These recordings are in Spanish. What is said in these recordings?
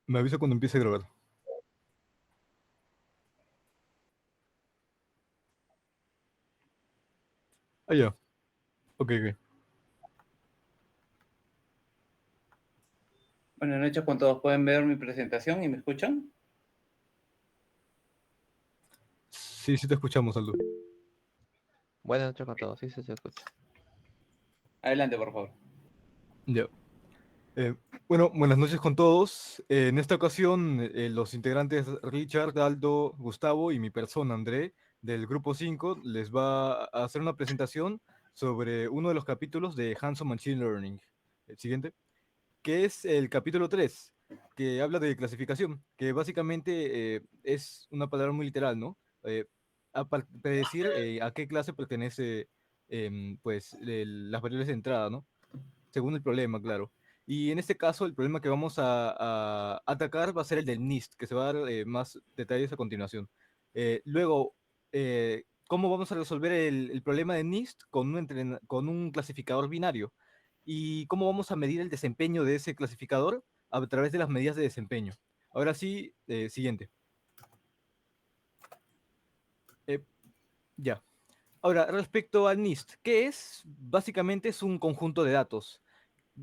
Me avisa cuando empiece a grabar. Ah, ya. Ok, ok. Buenas noches con todos. ¿Pueden ver mi presentación y me escuchan? Sí, sí te escuchamos, Aldo. Buenas noches con todos, sí, se escucha. Adelante, por favor. Ya. Eh, bueno, buenas noches con todos. En esta ocasión, los integrantes Richard, Aldo, Gustavo y mi persona, André, del grupo 5, les va a hacer una presentación sobre uno de los capítulos de Hands-on Machine Learning. El siguiente, que es el capítulo 3, que habla de clasificación, que básicamente es una palabra muy literal, ¿no? Predecir a qué clase pertenece pues, las variables de entrada, ¿no? Según el problema, claro. Y en este caso, el problema que vamos a atacar va a ser el del NIST, que se va a dar más detalles a continuación. Luego, ¿cómo vamos a resolver el problema de NIST con un clasificador binario? ¿Y cómo vamos a medir el desempeño de ese clasificador a través de las medidas de desempeño? Ahora sí, siguiente. Eh, ya. Ahora, respecto al NIST, ¿qué es? Básicamente es un conjunto de datos.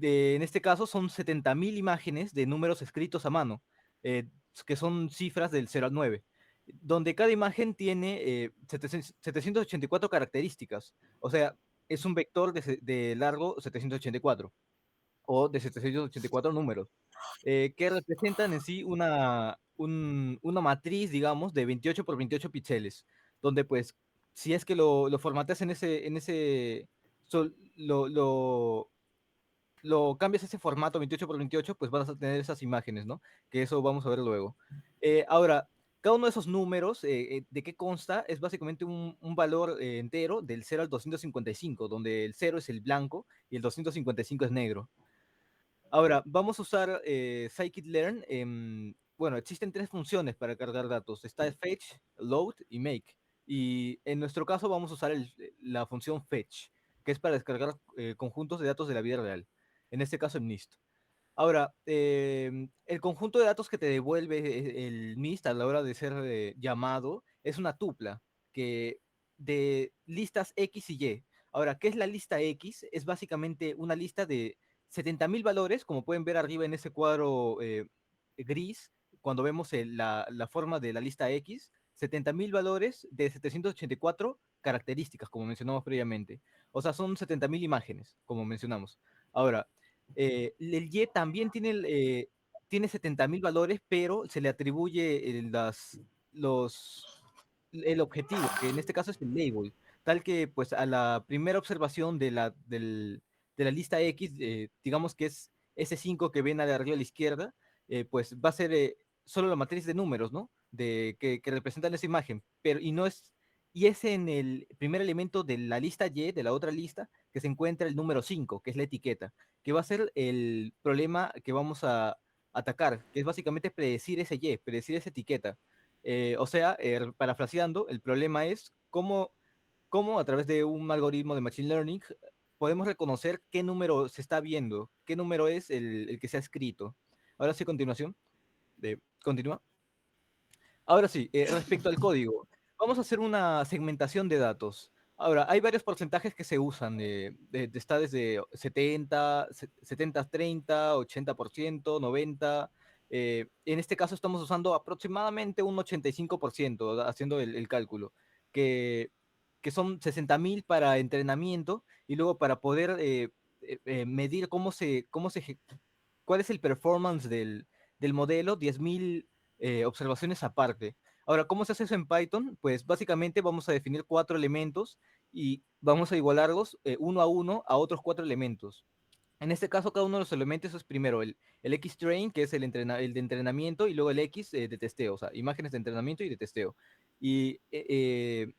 En este caso son 70.000 imágenes de números escritos a mano, eh, que son cifras del 0 al 9, donde cada imagen tiene 784 características. O sea, es un vector de largo 784 o de 784 números, que representan en sí una matriz, digamos, de 28 por 28 píxeles, donde pues, si es que lo formateas lo cambias a ese formato 28 por 28, pues vas a tener esas imágenes, ¿no? Que eso vamos a ver luego. Ahora, cada uno de esos números, ¿de qué consta? Es básicamente un valor entero del 0 al 255, donde el 0 es el blanco y el 255 es negro. Ahora, vamos a usar scikit-learn. Bueno, existen tres funciones para cargar datos. Está el fetch, load y make. Y en nuestro caso vamos a usar la función fetch, que es para descargar conjuntos de datos de la vida real. En este caso el NIST. Ahora, el conjunto de datos que te devuelve el NIST a la hora de ser llamado es una tupla que de listas X y Y. Ahora, ¿qué es la lista X? Es básicamente una lista de 70.000 valores, como pueden ver arriba en ese cuadro gris, cuando vemos la forma de la lista X, 70.000 valores de 784 características, como mencionamos previamente. O sea, son 70.000 imágenes, como mencionamos. Ahora, el Y también tiene 70.000 valores, pero se le atribuye el objetivo, que en este caso es el label, tal que pues a la primera observación de la lista X, digamos que es ese 5 que ven de arriba a la izquierda, pues va a ser solo la matriz de números, ¿no? Que representan esa imagen, pero y es en el primer elemento de la lista Y, de la otra lista, que se encuentra el número 5, que es la etiqueta, que va a ser el problema que vamos a atacar, que es básicamente predecir ese Y, predecir esa etiqueta. O sea, parafraseando, el problema es cómo a través de un algoritmo de Machine Learning podemos reconocer qué número se está viendo, qué número es el que se ha escrito. Ahora sí, continuación. Continúa. Ahora sí, respecto al código, vamos a hacer una segmentación de datos. Ahora, hay varios porcentajes que se usan, está desde 70-30, 80%, 90%. En este caso estamos usando aproximadamente un 85%, haciendo el cálculo, que, que son 60.000 para entrenamiento y luego para poder medir cuál es el performance del modelo, 10.000 observaciones aparte. Ahora, ¿cómo se hace eso en Python? Pues básicamente vamos a definir 4 elementos y vamos a igualarlos uno a uno a otros 4 elementos. En este caso, cada uno de los elementos es primero el X-train, que es el de entrenamiento, y luego el X de testeo, o sea, imágenes de entrenamiento y de testeo. Y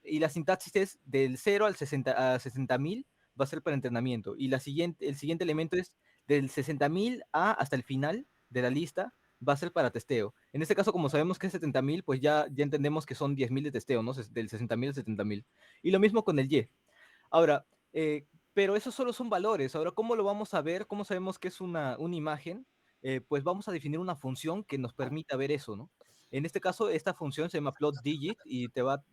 la sintaxis es del 0 al 60, a 60.000 va a ser para entrenamiento. Y el siguiente elemento es del 60.000 hasta el final de la lista, va a ser para testeo. En este caso, como sabemos que es 70.000, pues ya entendemos que son 10.000 de testeo, ¿no? Del 60.000 al 70.000. Y lo mismo con el Y. Ahora, pero esos solo son valores. Ahora, ¿cómo lo vamos a ver? ¿Cómo sabemos que es una imagen? pues vamos a definir una función que nos permita ver eso, ¿no? En este caso, esta función se llama plotDigit y te va a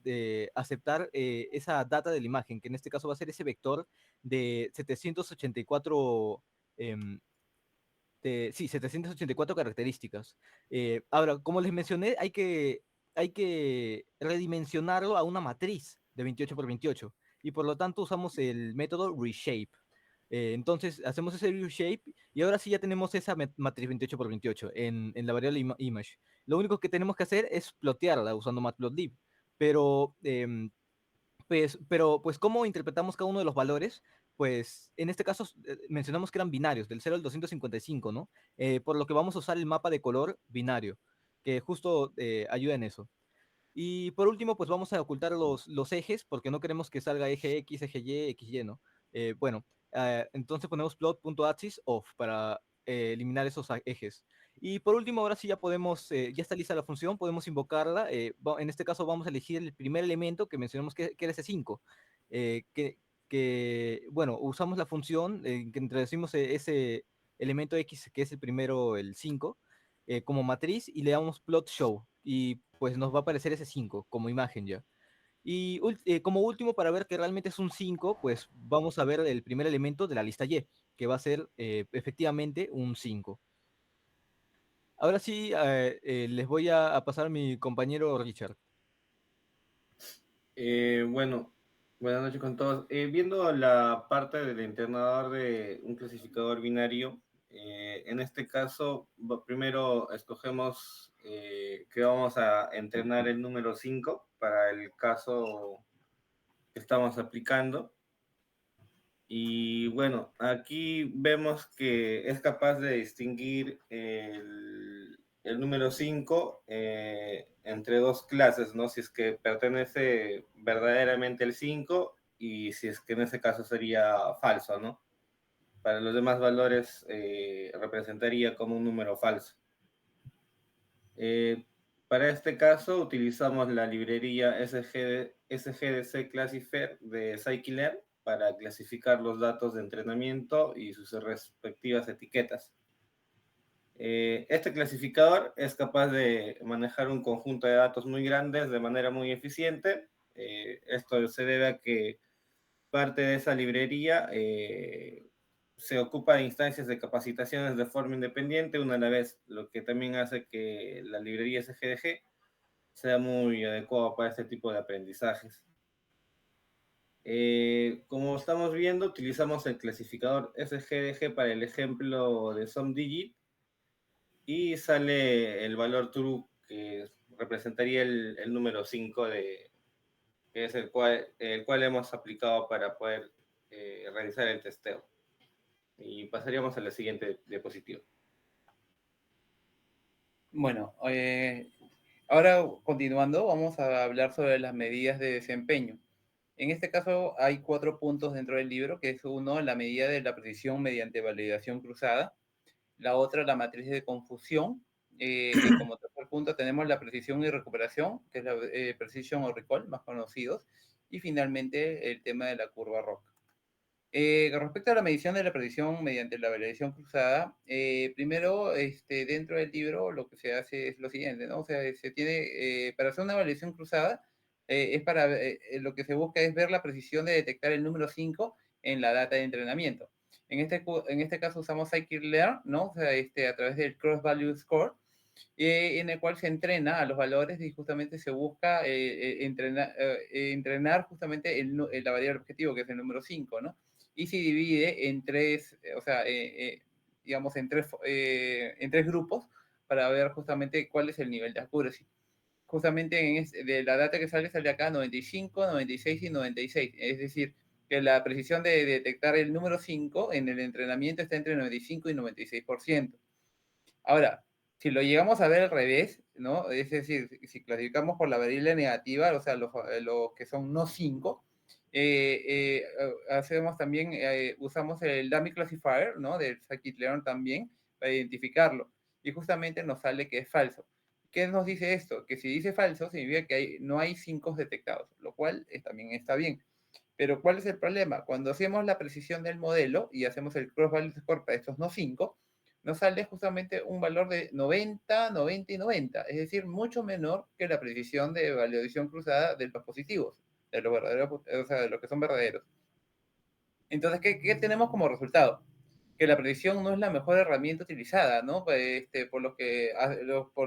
aceptar esa data de la imagen, que en este caso va a ser ese vector de 784, sí, 784 características. Ahora, como les mencioné, hay que redimensionarlo a una matriz de 28 por 28 y por lo tanto usamos el método reshape. Entonces hacemos ese reshape y ahora sí ya tenemos esa matriz 28 por 28 en la variable image. Lo único que tenemos que hacer es plotearla usando matplotlib. Pero pues, ¿cómo interpretamos cada uno de los valores? Pues, en este caso, mencionamos que eran binarios, del 0 al 255, ¿no? Por lo que vamos a usar el mapa de color binario, que justo ayuda en eso. Y por último, pues vamos a ocultar los ejes, porque no queremos que salga eje X, eje Y, XY, ¿no? Bueno, entonces ponemos plot.axis off para eliminar esos ejes. Y por último, ahora sí ya podemos, ya está lista la función, podemos invocarla. En este caso vamos a elegir el primer elemento que mencionamos que era ese 5. eh, que, bueno, usamos la función que introducimos ese elemento X, que es el primero, el 5 como matriz y le damos plot show y pues nos va a aparecer ese 5 como imagen ya. Y como último, para ver que realmente es un 5 pues vamos a ver el primer elemento de la lista Y, que va a ser efectivamente un 5. Ahora sí, les voy a pasar a mi compañero Richard. Bueno, buenas noches con todos. Viendo la parte del entrenador de un clasificador binario, en este caso, primero escogemos que vamos a entrenar el número 5 para el caso que estamos aplicando. Y bueno, aquí vemos que es capaz de distinguir el número 5 entre dos clases, ¿no? Si es que pertenece verdaderamente el 5 y si es que en ese caso sería falso, ¿no? Para los demás valores representaría como un número falso. Eh, para este caso utilizamos la librería SGDC Classifier de Scikit-Learn para clasificar los datos de entrenamiento y sus respectivas etiquetas. Este clasificador es capaz de manejar un conjunto de datos muy grandes de manera muy eficiente. Esto se debe a que parte de esa librería se ocupa de instancias de capacitaciones de forma independiente una a la vez, lo que también hace que la librería SGDG sea muy adecuada para este tipo de aprendizajes. Como estamos viendo, utilizamos el clasificador SGDG para el ejemplo de SumDigit y sale el valor true que representaría el número 5 que es el cual hemos aplicado para poder realizar el testeo. Y pasaríamos a la siguiente diapositiva. Bueno, ahora continuando, vamos a hablar sobre las medidas de desempeño. En este caso hay 4 puntos dentro del libro, que es uno, la medida de la precisión mediante validación cruzada, la otra, la matriz de confusión, y como tercer punto tenemos la precisión y recuperación, que es la precision o recall, más conocidos, y finalmente el tema de la curva ROC. Respecto a la medición de la precisión mediante la validación cruzada, primero, dentro del libro lo que se hace es lo siguiente, ¿no? O sea, se tiene, para hacer una validación cruzada, lo que se busca es ver la precisión de detectar el número 5 en la data de entrenamiento. En este caso usamos Scikit-Learn, ¿no? O sea, a través del Cross Value Score, en el cual se entrena a los valores y justamente se busca entrenar justamente la variable objetivo, que es el número 5, ¿no? Y se divide en tres, o sea, digamos, en tres grupos para ver justamente cuál es el nivel de accuracy. Justamente de la data que sale acá 95, 96 y 96. Es decir, que la precisión de detectar el número 5 en el entrenamiento está entre 95 y 96%. Ahora, si lo llegamos a ver al revés, ¿no? Es decir, si clasificamos por la variable negativa, o sea, los que son no 5, hacemos también, usamos el dummy classifier, ¿no? Del scikit-learn también para identificarlo. Y justamente nos sale que es falso. ¿Qué nos dice esto? Que si dice falso, significa que no hay 5 detectados, lo cual también está bien. Pero ¿cuál es el problema? Cuando hacemos la precisión del modelo y hacemos el cross-value score para estos no 5, nos sale justamente un valor de 90, 90 y 90, es decir, mucho menor que la precisión de validación cruzada de los positivos, de los verdaderos, o sea, de los que son verdaderos. Entonces, ¿qué tenemos como resultado? Que la predicción no es la mejor herramienta utilizada, ¿no? Por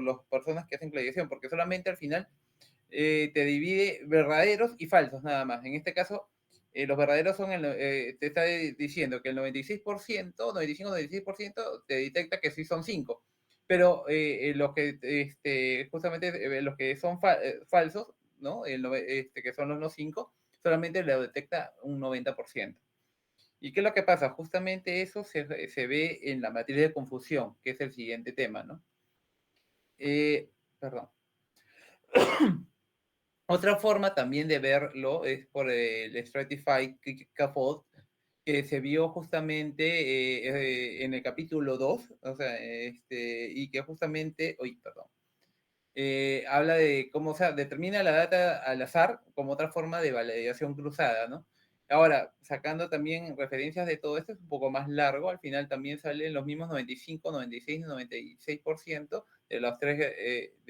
las personas que hacen clasificación, porque solamente al final te divide verdaderos y falsos nada más. En este caso, los verdaderos son, te está diciendo que el 96%, 95-96% te detecta que sí son 5. Pero los que, justamente los que son falsos, ¿no? Que son los no 5, solamente lo detecta un 90%. ¿Y qué es lo que pasa? Justamente eso se ve en la matriz de confusión, que es el siguiente tema, ¿no? Perdón. Otra forma también de verlo es por el Stratified Scaffold, que se vio justamente en el capítulo 2, o sea, y que justamente, perdón, habla de cómo, o sea, determina la data al azar como otra forma de validación cruzada, ¿no? Ahora, sacando también referencias de todo esto, es un poco más largo, al final también salen los mismos 95, 96 y 96% de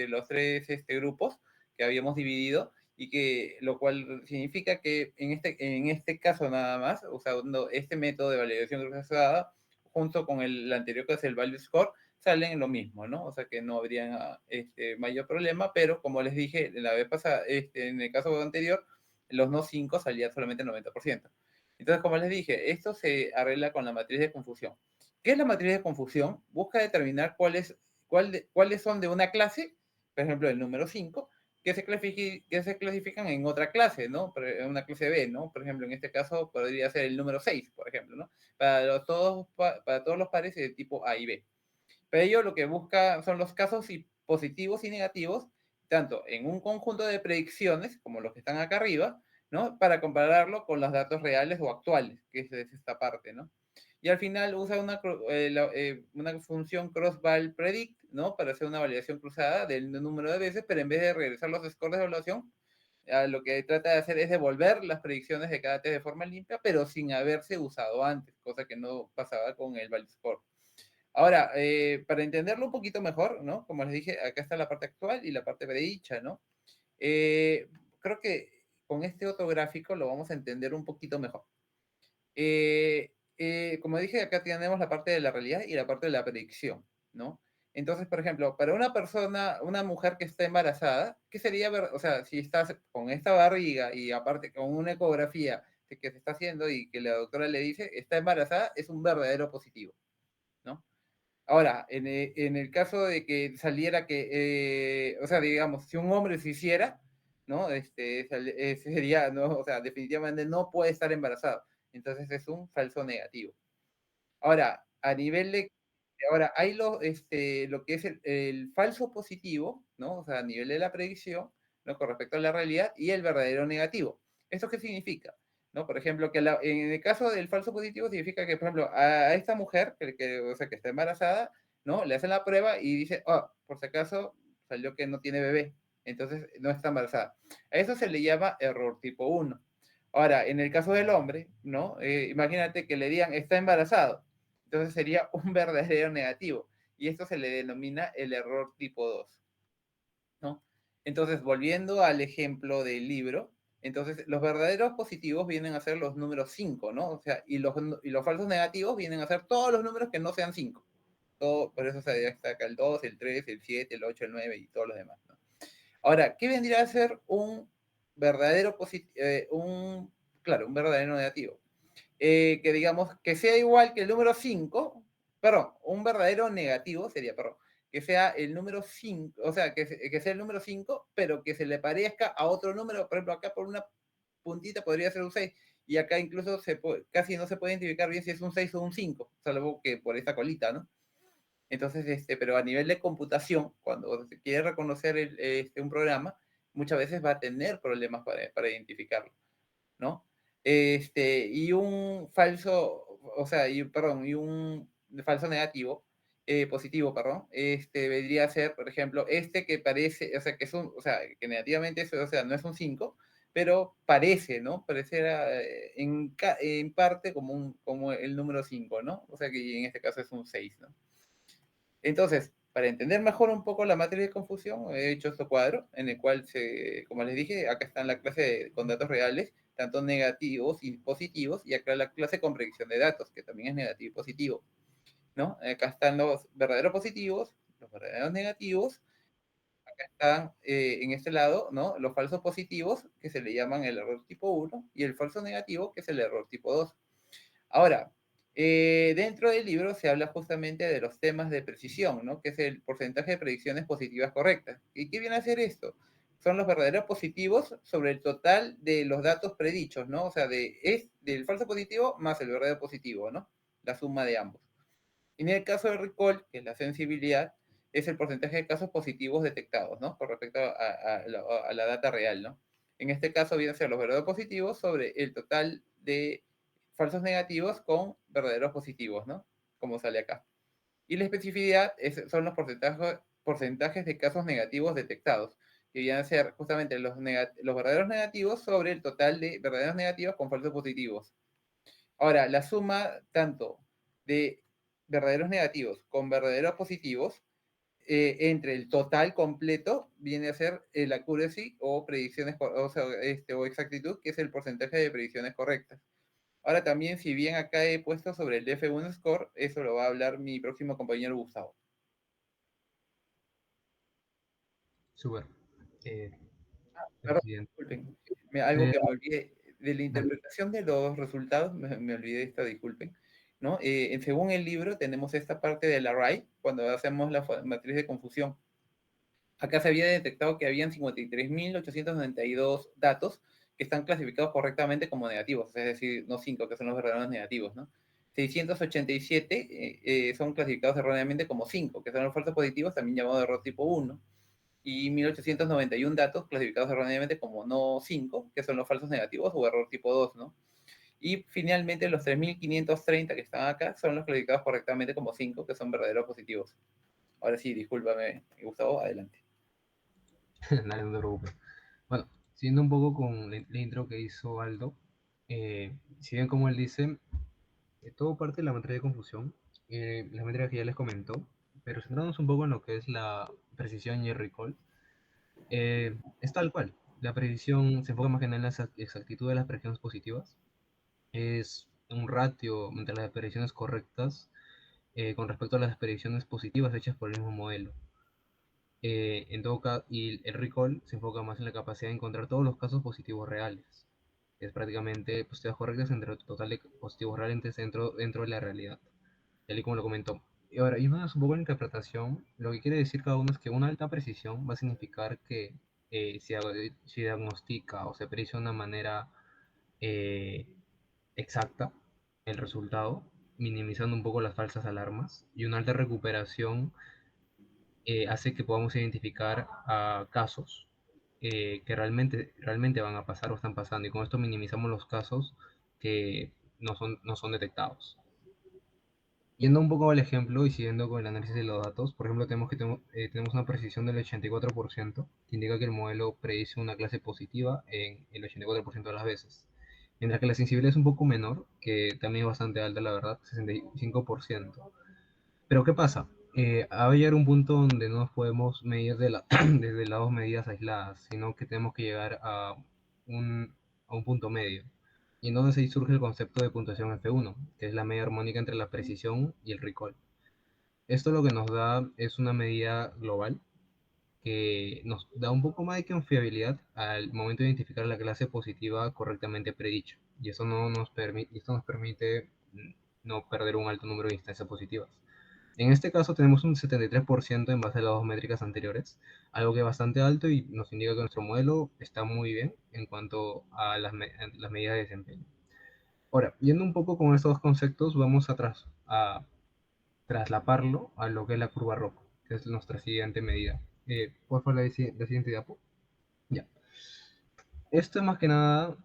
los tres grupos que habíamos dividido, y que lo cual significa que en este caso nada más, usando este método de validación cruzada, junto con el anterior que es el value score, salen lo mismo, ¿no? O sea que no habría mayor problema, pero como les dije la vez pasada, en el caso anterior, los no 5 salían solamente el 90%. Entonces, como les dije, esto se arregla con la matriz de confusión. ¿Qué es la matriz de confusión? Busca determinar cuáles son de una clase, por ejemplo, el número 5, que se clasifican en otra clase, ¿no? En una clase B, ¿no? Por ejemplo, en este caso podría ser el número 6, por ejemplo, ¿no? Para todos los pares de tipo A y B. Pero ello lo que busca son los casos positivos y negativos, tanto en un conjunto de predicciones, como los que están acá arriba, ¿no? Para compararlo con los datos reales o actuales, que es esta parte, ¿no? Y al final usa una función cross-val predict, ¿no? Para hacer una validación cruzada del número de veces, pero en vez de regresar los scores de evaluación, lo que trata de hacer es devolver las predicciones de cada test de forma limpia, pero sin haberse usado antes, cosa que no pasaba con el value score. Ahora, para entenderlo un poquito mejor, ¿no? Como les dije, acá está la parte actual y la parte predicha, ¿no? Creo que con este otro gráfico lo vamos a entender un poquito mejor. Como dije, acá tenemos la parte de la realidad y la parte de la predicción, ¿no? Entonces, por ejemplo, para una persona, una mujer que está embarazada, ¿qué sería ver? O sea, si estás con esta barriga y aparte con una ecografía que se está haciendo y que la doctora le dice, está embarazada, es un verdadero positivo, ¿no? Ahora, en el caso de que saliera o sea, digamos, si un hombre se hiciera, ¿no? Sería, ¿no? O sea, definitivamente no puede estar embarazado. Entonces es un falso negativo. Ahora, ahora hay lo que es el falso positivo, ¿no? O sea, a nivel de la predicción, ¿no? Con respecto a la realidad, y el verdadero negativo. ¿Esto qué significa? ¿No? Por ejemplo, que en el caso del falso positivo significa que, por ejemplo, a esta mujer, o sea, que está embarazada, ¿no? Le hacen la prueba y dice, por si acaso salió que no tiene bebé, entonces no está embarazada. A eso se le llama error tipo 1. Ahora, en el caso del hombre, ¿no? Imagínate que le digan, está embarazado, entonces sería un verdadero negativo, y esto se le denomina el error tipo 2, ¿no? Entonces, volviendo al ejemplo del libro, entonces los verdaderos positivos vienen a ser los números 5, ¿no? O sea, y los falsos negativos vienen a ser todos los números que no sean 5. Por eso se destaca el 2, el 3, el 7, el 8, el 9 y todos los demás, ¿no? Ahora, ¿qué vendría a ser un verdadero positivo, claro, un verdadero negativo? Que digamos que sea igual que el número 5, perdón, un verdadero negativo sería, perdón, que sea el número 5, o sea, que sea el número 5, pero que se le parezca a otro número, por ejemplo, acá por una puntita podría ser un 6, y acá incluso casi no se puede identificar bien si es un 6 o un 5, salvo que por esta colita, ¿no? Entonces, pero a nivel de computación, cuando se quiere reconocer un programa, muchas veces va a tener problemas para identificarlo, ¿no? Y un falso, o sea, y un falso negativo, positivo, perdón, vendría a ser, por ejemplo, que parece, o sea, que es o sea, que negativamente eso, o sea, no es un 5, pero parece, ¿no? Pareciera en parte como el número 5, ¿no? O sea, que en este caso es un 6, ¿no? Entonces, para entender mejor un poco la matriz de confusión, he hecho este cuadro en el cual, como les dije, acá está la clase con datos reales, tanto negativos y positivos, y acá la clase con predicción de datos, que también es negativo y positivo, ¿no? Acá están los verdaderos positivos, los verdaderos negativos, acá están en este lado, ¿no? Los falsos positivos, que se le llaman el error tipo 1, y el falso negativo, que es el error tipo 2. Ahora, dentro del libro se habla justamente de los temas de precisión, ¿no? Que es el porcentaje de predicciones positivas correctas. ¿Y qué viene a hacer esto? Son los verdaderos positivos sobre el total de los datos predichos, ¿no? O sea, del falso positivo más el verdadero positivo, ¿no? La suma de ambos. En el caso de recall, que es la sensibilidad, es el porcentaje de casos positivos detectados, ¿no? Con respecto a la data real, ¿no? En este caso vienen a ser los verdaderos positivos sobre el total de falsos negativos con verdaderos positivos, ¿no? Como sale acá. Y la especificidad son los porcentajes de casos negativos detectados, que vienen a ser justamente los verdaderos negativos sobre el total de verdaderos negativos con falsos positivos. Ahora, la suma tanto de verdaderos negativos con verdaderos positivos entre el total completo viene a ser el accuracy o predicciones, o exactitud, que es el porcentaje de predicciones correctas. Ahora también, si bien acá he puesto sobre el F1 score, eso lo va a hablar mi próximo compañero Gustavo. Súper. Perdón, Presidente. disculpen. Algo Eh, que me olvidé, de la dale. interpretación de los resultados, me olvidé esta, disculpen. ¿No? Según el libro, tenemos esta parte del array, cuando hacemos la matriz de confusión. Acá se había detectado que habían 53.892 datos que están clasificados correctamente como negativos, es decir, no 5, que son los verdaderos negativos, ¿no? 687 son clasificados erróneamente como 5, que son los falsos positivos, también llamados error tipo 1, y 1891 datos clasificados erróneamente como no 5, que son los falsos negativos o error tipo 2, ¿no? Y finalmente los 3.530 que están acá son los clasificados correctamente como 5, que son verdaderos positivos. Ahora sí, discúlpame, Gustavo, adelante. Dale, no te preocupes. Bueno, siguiendo un poco con la intro que hizo Aldo, si bien como él dice, todo parte de la materia de confusión, la materia que ya les comentó, pero centrándonos un poco en lo que es la precisión y el recall, es tal cual. La precisión se enfoca más que nada en la exactitud de las predicciones positivas. Es un ratio entre las predicciones correctas con respecto a las predicciones positivas hechas por el mismo modelo. En todo caso, y el recall se enfoca más en la capacidad de encontrar todos los casos positivos reales. Es prácticamente positivas correctas entre el total de positivos reales dentro de la realidad, tal y como lo comentó. Y ahora, yéndonos un poco en la interpretación, lo que quiere decir cada uno es que una alta precisión va a significar que si diagnostica o se predice de una manera eh, exacta el resultado, minimizando un poco las falsas alarmas, y una alta recuperación hace que podamos identificar casos que realmente van a pasar o están pasando, y con esto minimizamos los casos que no son detectados. Yendo un poco al ejemplo y siguiendo con el análisis de los datos, por ejemplo, tenemos una precisión del 84%, que indica que el modelo predice una clase positiva en el 84% de las veces. Mientras que la sensibilidad es un poco menor, que también es bastante alta, la verdad, 65%. Pero ¿qué pasa? Va a llegar un punto donde no nos podemos medir desde las dos medidas aisladas, sino que tenemos que llegar un, a un punto medio. Y entonces ahí surge el concepto de puntuación F1, que es la media armónica entre la precisión y el recall. Esto lo que nos da es una medida global que nos da un poco más de confiabilidad al momento de identificar la clase positiva correctamente predicha. Y esto nos permite no perder un alto número de instancias positivas. En este caso tenemos un 73% en base a las dos métricas anteriores, algo que es bastante alto y nos indica que nuestro modelo está muy bien en cuanto a las medidas de desempeño. Ahora, yendo un poco con estos dos conceptos, vamos a traslaparlo a lo que es la curva ROC, que es nuestra siguiente medida. Por favor, la siguiente diapo. Ya. Esto es más que nada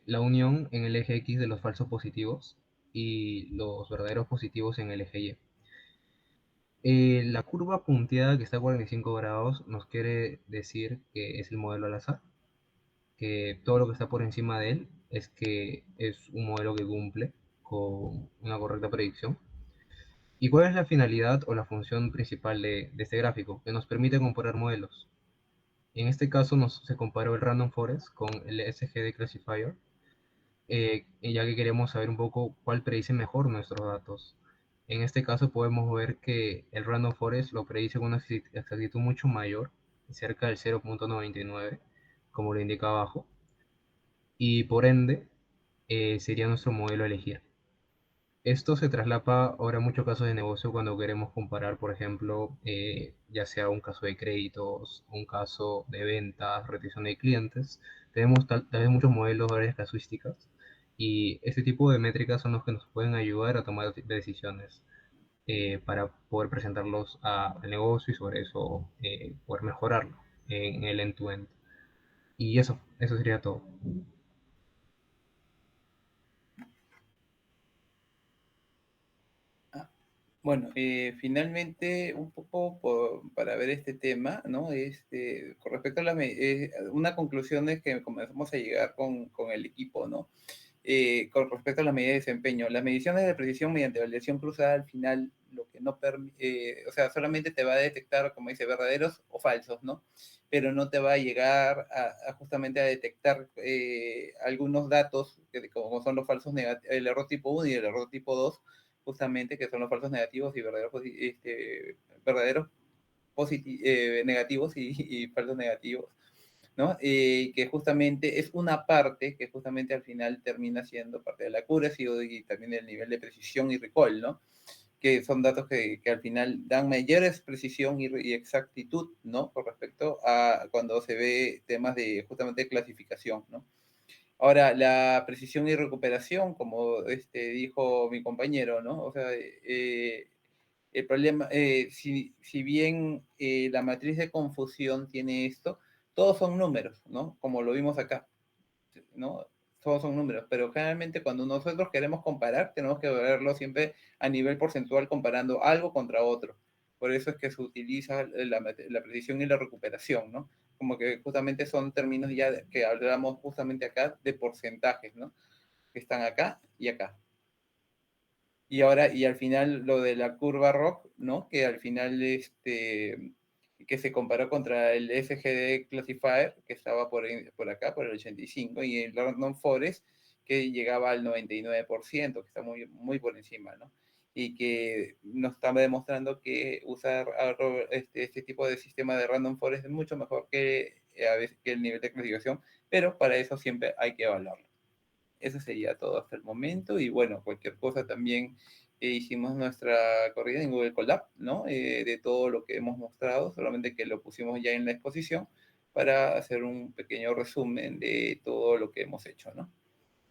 la unión en el eje X de los falsos positivos y los verdaderos positivos en el eje Y. La curva punteada que está a 45 grados nos quiere decir que es el modelo al azar, que todo lo que está por encima de él es que es un modelo que cumple con una correcta predicción. ¿Y cuál es la finalidad o la función principal de este gráfico? Que nos permite comparar modelos. En este caso se comparó el Random Forest con el SGD Classifier, ya que queremos saber un poco cuál predice mejor nuestros datos. En este caso podemos ver que el Random Forest lo predice con una exactitud mucho mayor, cerca del 0.99, como lo indica abajo, y por ende sería nuestro modelo a elegir. Esto se traslapa ahora a muchos casos de negocio cuando queremos comparar, por ejemplo, ya sea un caso de créditos, un caso de ventas, retención de clientes. Tenemos tal vez muchos modelos, varias casuísticas, y este tipo de métricas son los que nos pueden ayudar a tomar decisiones para poder presentarlos al negocio y sobre eso poder mejorarlo en el end-to-end. Y eso sería todo. Bueno, finalmente, un poco para ver este tema, ¿no? Con respecto a una conclusión es que comenzamos a llegar con el equipo, ¿no? Con respecto a las medidas de desempeño, las mediciones de precisión mediante validación cruzada al final, lo que no permite, o sea, solamente te va a detectar, como dice, verdaderos o falsos, ¿no? Pero no te va a llegar justamente a detectar algunos datos, como son los falsos el error tipo 1 y el error tipo 2, justamente, que son los falsos negativos y verdaderos negativos y falsos negativos, ¿no? Que justamente es una parte que justamente al final termina siendo parte de la accuracy y también del nivel de precisión y recall, ¿no? Que son datos que al final dan mayores precisión y exactitud, ¿no? Con respecto a cuando se ve temas de justamente clasificación, ¿no? Ahora, la precisión y recuperación, como dijo mi compañero, ¿no? O sea, el problema, si bien la matriz de confusión tiene esto, todos son números, ¿no? Como lo vimos acá, ¿no? Todos son números, pero generalmente cuando nosotros queremos comparar, tenemos que verlo siempre a nivel porcentual comparando algo contra otro. Por eso es que se utiliza la precisión y la recuperación, ¿no? Como que justamente son términos ya que hablamos justamente acá de porcentajes, ¿no? Que están acá y acá. Y ahora, y al final lo de la curva ROC, ¿no? Que al final, que se comparó contra el SGD Classifier, que estaba por acá, por el 85, y el Random Forest, que llegaba al 99%, que está muy, muy por encima, ¿no? Y que nos está demostrando que usar este tipo de sistema de Random Forest es mucho mejor a veces que el nivel de clasificación, pero para eso siempre hay que evaluarlo. Eso sería todo hasta el momento. Y bueno, cualquier cosa también hicimos nuestra corrida en Google Colab, ¿no? De todo lo que hemos mostrado, solamente que lo pusimos ya en la exposición para hacer un pequeño resumen de todo lo que hemos hecho, ¿no?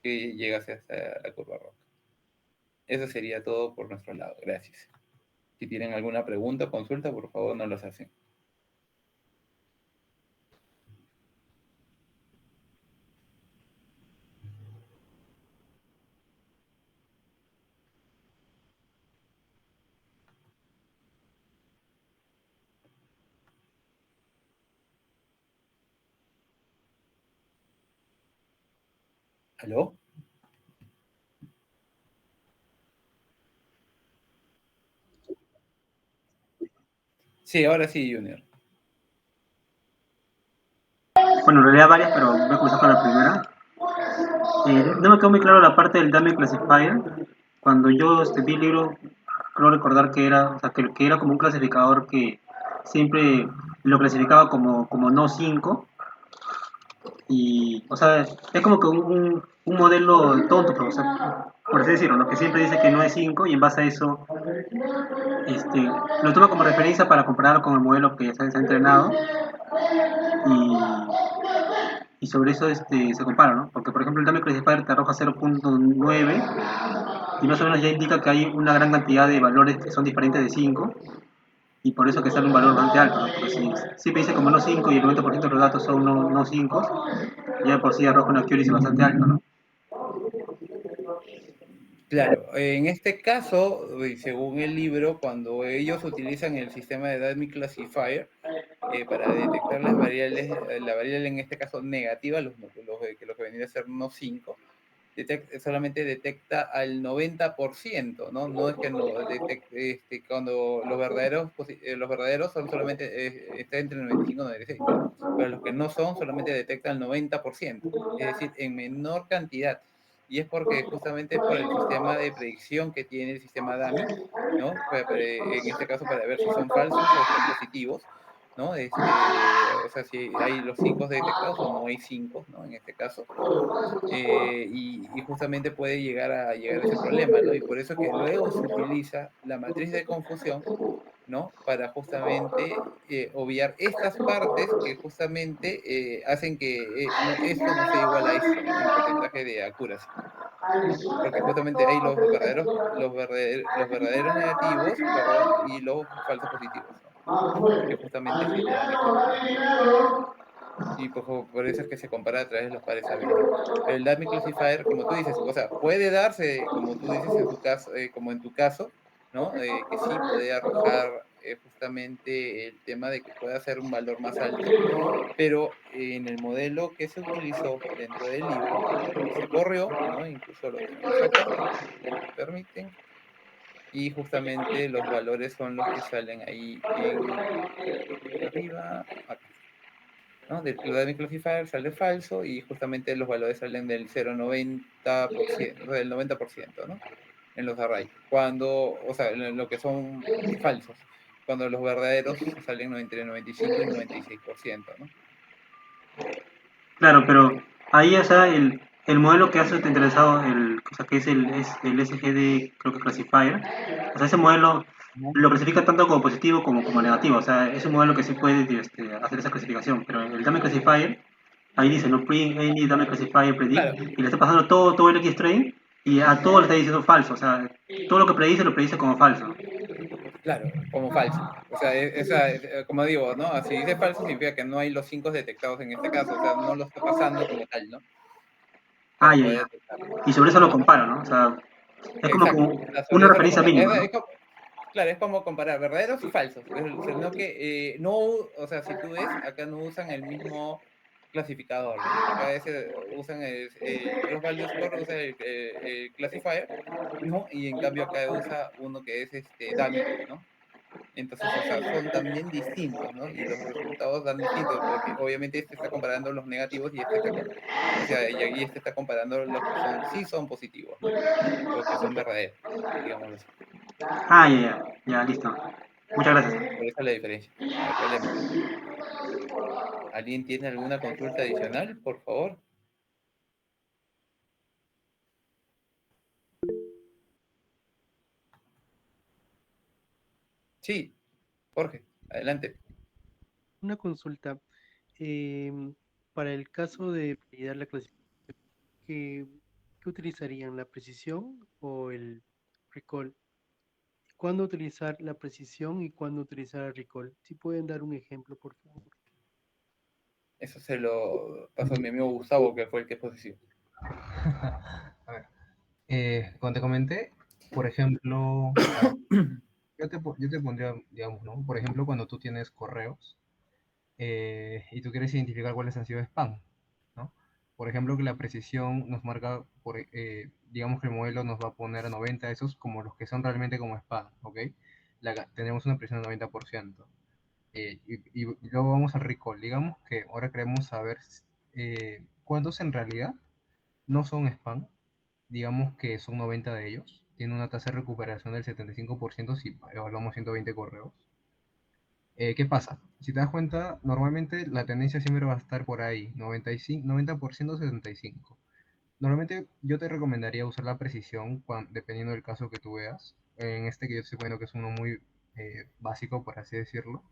Que llegase hasta la curva roca. Eso sería todo por nuestro lado. Gracias. Si tienen alguna pregunta o consulta, por favor, nos las hacen. ¿Aló? Sí, ahora sí, Junior. Bueno, en realidad varias, pero voy a comenzar con la primera. No me quedó muy claro la parte del Damage Classifier. Cuando yo vi el libro, creo recordar que era, o sea, que era como un clasificador que siempre lo clasificaba como no 5. Y, o sea, es como que un modelo tonto, pero, o sea, por así decirlo, ¿no? Que siempre dice que no es 5 y en base a eso lo toma como referencia para compararlo con el modelo que ya se ha entrenado. Y sobre eso se compara, ¿no? Porque, por ejemplo, el Damage Classifier te arroja 0.9 y más o menos ya indica que hay una gran cantidad de valores que son diferentes de 5 y por eso que sale un valor bastante alto, ¿no? Porque si siempre dice como no 5 y el 90% de los datos son no 5, ya por sí arroja una accuracy bastante alta, ¿no? Claro, en este caso, según el libro, cuando ellos utilizan el sistema de Dynamic Classifier para detectar la variable en este caso negativa, lo que venía a ser no 5, solamente detecta al 90%, ¿no? No es que no detecte, cuando los verdaderos son solamente, está entre el 95 y 96, pero los que no son solamente detecta el 90%, es decir, en menor cantidad. Y es porque justamente es por el sistema de predicción que tiene el sistema DAMI, ¿no? En este caso para ver si son falsos o son positivos, ¿no? O sea, si hay los 5 detectados o no hay 5, ¿no? En este caso. Y justamente puede llegar a ese problema, ¿no? Y por eso que luego se utiliza la matriz de confusión, ¿no? Para justamente obviar estas partes que justamente hacen que esto no sea igual a esto, ¿no? En porcentaje de accuracy, ¿no? Porque justamente hay los verdaderos negativos, perdón, y los falsos positivos, ¿no? Que justamente generan este problema. Y por eso es que se compara a través de los pares habilidad. Pero el dummy classifier, como tú dices, o sea, puede darse, como tú dices, en su caso, como en tu caso, ¿no? Que sí puede arrojar justamente el tema de que pueda ser un valor más alto, pero en el modelo que se utilizó dentro del libro, ¿no? Y se corrió, ¿no? Incluso lo tenemos acá, si me permiten, y justamente los valores son los que salen ahí en, arriba, acá. ¿No? Del Dummy Classifier sale falso y justamente los valores salen del 0,90%, o sea, del 90%, ¿no? En los arrays. Cuando, o sea, en lo que son falsos. Cuando los verdaderos salen entre el 95 y 96%, ¿no? Claro, pero ahí, o sea, el modelo que has interesado, o sea, que es el SGD, creo que Classifier, o sea, ese modelo ¿No? lo clasifica tanto como positivo como negativo, o sea, es un modelo que sí puede hacer esa clasificación, pero el Dummy Classifier, ahí dice, no print any Dummy Classifier Claro, predict, y le está pasando todo el X-Train, y a todo le está diciendo falso, o sea, todo lo que predice lo predice como falso. claro, como falso. O sea, como digo, ¿no? Si dice falso significa que no hay los 5 detectados en este caso, o sea, no lo está pasando como tal, ¿no? Ah, Para ya, poder ya. detectarlo. Y sobre eso lo comparo, ¿no? O sea, es Exacto. como O sea, sobre una eso lo referencia compara. mínima, ¿no? Claro, es como comparar verdaderos y falsos. Sino que no, o sea, si tú ves, acá no usan el mismo clasificador, ¿no? Acá usan los value score, usa el classifier, ¿no? Y en cambio acá usa uno que es dummy, ¿no? Entonces, o sea, son también distintos, ¿no? Y los resultados dan distintos, porque obviamente este está comparando los negativos y o sea, y aquí este está comparando los que sí son positivos, ¿no? O que son verdaderos, digámoslo así. Ah, ya, ya, ya, listo. Muchas gracias. Por eso es la diferencia. No hay problema. ¿Alguien tiene alguna consulta adicional, por favor? Sí, Jorge, adelante. Una consulta. em, para el caso de validar la clasificación, ¿qué, qué utilizarían? ¿La precisión o el recall? ¿Cuándo utilizar la precisión y cuándo utilizar el recall? Si pueden dar un ejemplo, por favor. Eso se lo paso a mi amigo Gustavo, que fue el que posiciona. A ver, como te comenté, por ejemplo, a ver, yo te pondría, digamos, ¿no? Por ejemplo, cuando tú tienes correos y tú quieres identificar cuáles han sido spam, ¿no? Por ejemplo, que la precisión nos marca, digamos que el modelo nos va a poner a 90 esos como los que son realmente como spam, ¿ok? Tenemos una precisión de 90%. Y luego vamos al recall. Digamos que ahora queremos saber cuántos en realidad no son spam. Digamos que son 90 de ellos. Tiene una tasa de recuperación del 75% si evaluamos 120 correos. ¿Qué pasa? Si te das cuenta, normalmente la tendencia siempre va a estar por ahí, 95, 90%, 75%. Normalmente yo te recomendaría usar la precisión dependiendo del caso que tú veas. En este que yo estoy poniendo que es uno muy básico, por así decirlo.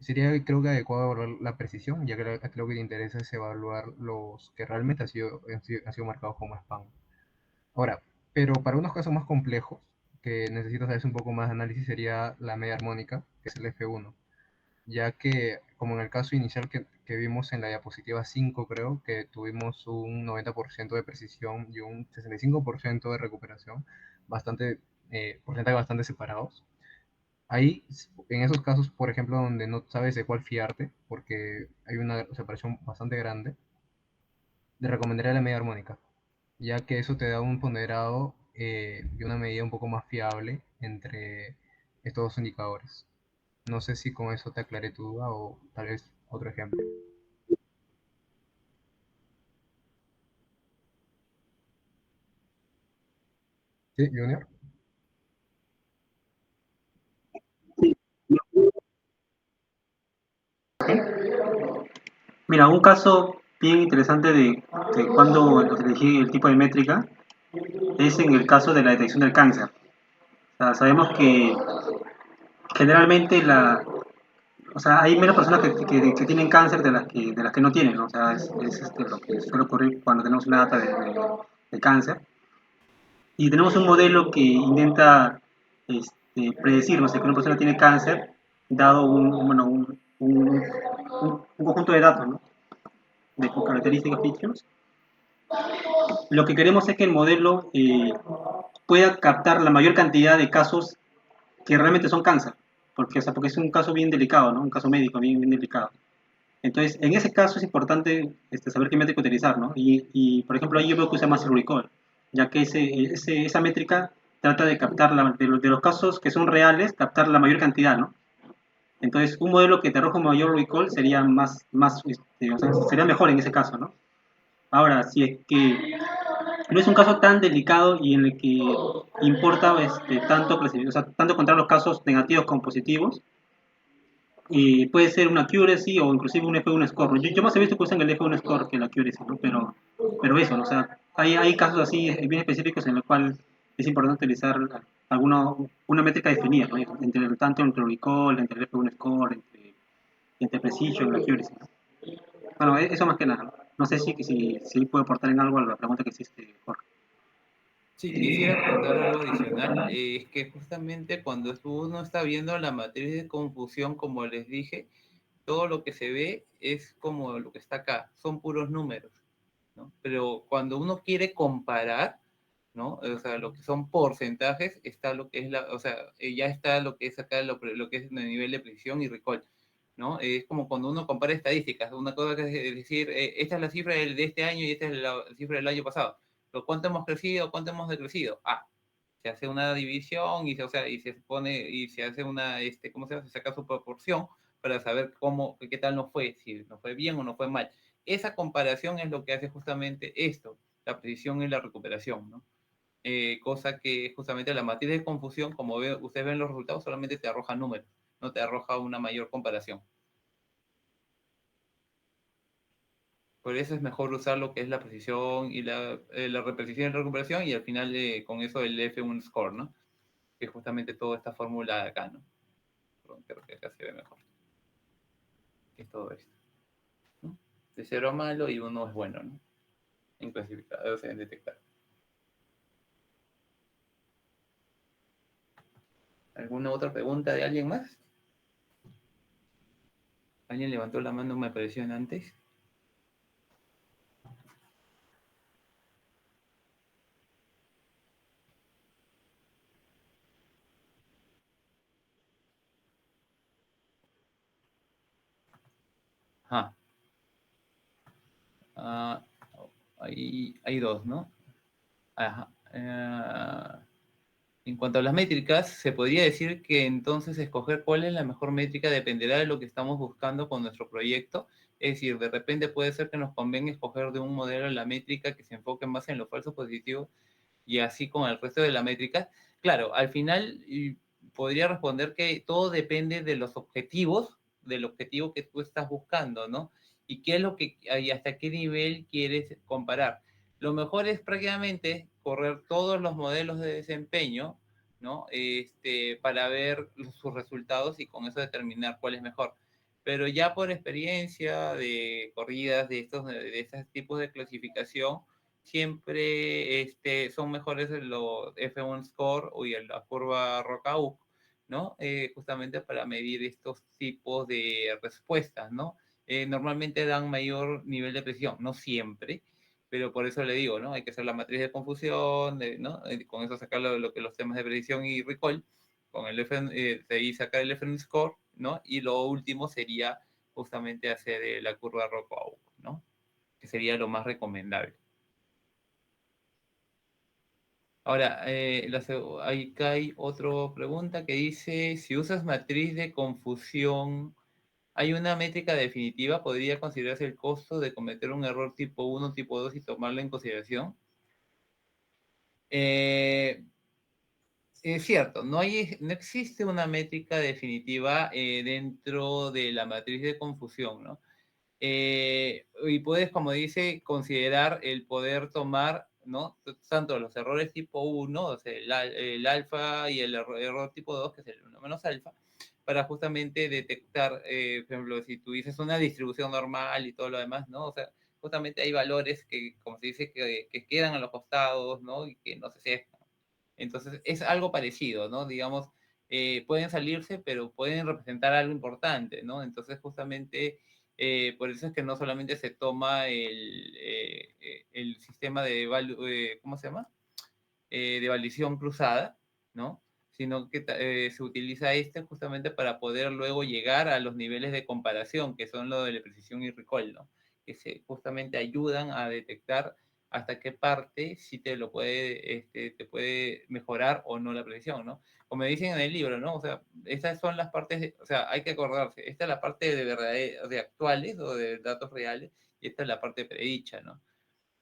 Sería, creo que adecuado evaluar la precisión, ya que lo que te interesa es evaluar los que realmente han sido marcados como spam. Ahora, pero para unos casos más complejos, que necesitas saber un poco más de análisis, sería la media armónica, que es el F1, ya que, como en el caso inicial que vimos en la diapositiva 5, creo, que tuvimos un 90% de precisión y un 65% de recuperación, porcentajes bastante separados. Ahí, en esos casos, por ejemplo, donde no sabes de cuál fiarte, porque hay una separación bastante grande, te recomendaría la media armónica. ya que eso te da un ponderado y una medida un poco más fiable entre estos dos indicadores. No sé si con eso te aclaré tu duda o tal vez otro ejemplo. Sí, Junior. Mira, un caso bien interesante de cuando elegí el tipo de métrica es en el caso de la detección del cáncer. O sea, sabemos que generalmente o sea, hay menos personas que tienen cáncer de las que no tienen, ¿no? O sea, lo que suele ocurrir cuando tenemos una data de cáncer. Y tenemos un modelo que intenta predecir, no sé, que una persona tiene cáncer dado bueno, un conjunto de datos, ¿no? De características features. Lo que queremos es que el modelo pueda captar la mayor cantidad de casos que realmente son cáncer, porque, o sea, porque es un caso bien delicado, ¿no? Un caso médico bien delicado. Entonces, en ese caso es importante saber qué métrica utilizar, ¿no? Por ejemplo, ahí yo veo que usa más el recall, ya que esa métrica trata de captar, de los casos que son reales, captar la mayor cantidad, ¿no? Entonces, un modelo que te arroja un mayor recall sería o sea, sería mejor en ese caso, ¿no? Ahora, si es que no es un caso tan delicado y en el que importa o sea, tanto contar los casos negativos como positivos, y puede ser una accuracy o inclusive un F1 score, ¿no? Yo más he visto que usan el F1 score que la accuracy, ¿no? Pero eso, ¿no? O sea, hay casos así bien específicos en los cuales es importante utilizar una métrica definida, ¿no? Tanto entre recall, entre el F1 score, entre precision, la accuracy, ¿no? Bueno, eso más que nada. No sé si puedo aportar en algo a la pregunta que hiciste, Jorge. Sí, quisiera aportar algo adicional. Es que justamente cuando uno está viendo la matriz de confusión, como les dije, todo lo que se ve es como lo que está acá, son puros números, ¿no? Pero cuando uno quiere comparar, ¿no? O sea, lo que son porcentajes, está lo que es o sea, ya está lo que es acá, lo que es el nivel de precisión y recall, ¿no? Es como cuando uno compara estadísticas, una cosa que es decir, esta es la cifra de este año y esta es la cifra del año pasado. Pero ¿cuánto hemos crecido? ¿Cuánto hemos decrecido? Se hace una división y se pone y se hace una, ¿cómo se llama? Se saca su proporción para saber qué tal nos fue, si nos fue bien o nos fue mal. Esa comparación es lo que hace justamente esto, la precisión y la recuperación, ¿no? Cosa que justamente la matriz de confusión, como ustedes ven los resultados, solamente te arroja números, no te arroja una mayor comparación. Por eso es mejor usar lo que es la precisión y la reprecisión y la recuperación, y al final con eso el F1 score, ¿no? Que es justamente toda esta fórmula de acá, ¿no? Creo que acá se ve mejor. Es todo esto, ¿no? De 0 a malo y 1 es bueno, ¿no? En clasificar, o sea, en detectar. ¿Alguna otra pregunta de alguien más? ¿Alguien levantó la mano? Me apareció en antes. Ajá. Hay dos, ¿no? Ajá. En cuanto a las métricas, se podría decir que entonces escoger cuál es la mejor métrica dependerá de lo que estamos buscando con nuestro proyecto. Es decir, de repente puede ser que nos convenga escoger de un modelo la métrica que se enfoque más en los falsos positivos y así con el resto de la métrica. Claro, al final podría responder que todo depende de los objetivos, del objetivo que tú estás buscando, ¿no? Y qué es lo que, y hasta qué nivel quieres comparar. Lo mejor es prácticamente correr todos los modelos de desempeño, ¿no? Para ver sus resultados y con eso determinar cuál es mejor. Pero ya por experiencia de corridas de estos tipos de clasificación, siempre son mejores los F1 Score o la curva Rockauk, ¿no? Justamente para medir estos tipos de respuestas, ¿no? Normalmente dan mayor nivel de precisión, no siempre, pero por eso le digo, ¿no? Hay que hacer la matriz de confusión, ¿no? Con eso sacar lo que los temas de precisión y recall, con el de ahí sacar el F1 Score, ¿no? Y lo último sería justamente hacer la curva Rockauk, ¿no? Que sería lo más recomendable. Ahora, acá hay otra pregunta que dice, si usas matriz de confusión, ¿hay una métrica definitiva? ¿Podría considerarse el costo de cometer un error tipo 1, tipo 2 y tomarlo en consideración? Es cierto, no existe una métrica definitiva dentro de la matriz de confusión, ¿no? Y puedes, como dice, considerar el poder tomar, ¿no? Tanto los errores tipo 1, o sea, el alfa y el error tipo 2, que es el 1 menos alfa, para justamente detectar, por ejemplo, si tú dices una distribución normal y todo lo demás, ¿no? O sea, justamente hay valores que, como se dice, que quedan a los costados, ¿no? Y que no se aceptan. Entonces, es algo parecido, ¿no? Digamos, pueden salirse, pero pueden representar algo importante, ¿no? Entonces, justamente, por eso es que no solamente se toma el sistema de, ¿cómo se llama? De validación cruzada, ¿no? Sino que se utiliza justamente para poder luego llegar a los niveles de comparación, que son lo de la precisión y recall, ¿no? Que justamente ayudan a detectar hasta qué parte sí te puede mejorar o no la precisión, ¿no? Como dicen en el libro, ¿no? O sea, estas son las partes, o sea, hay que acordarse, esta es la parte de actuales o de datos reales, y esta es la parte predicha, ¿no?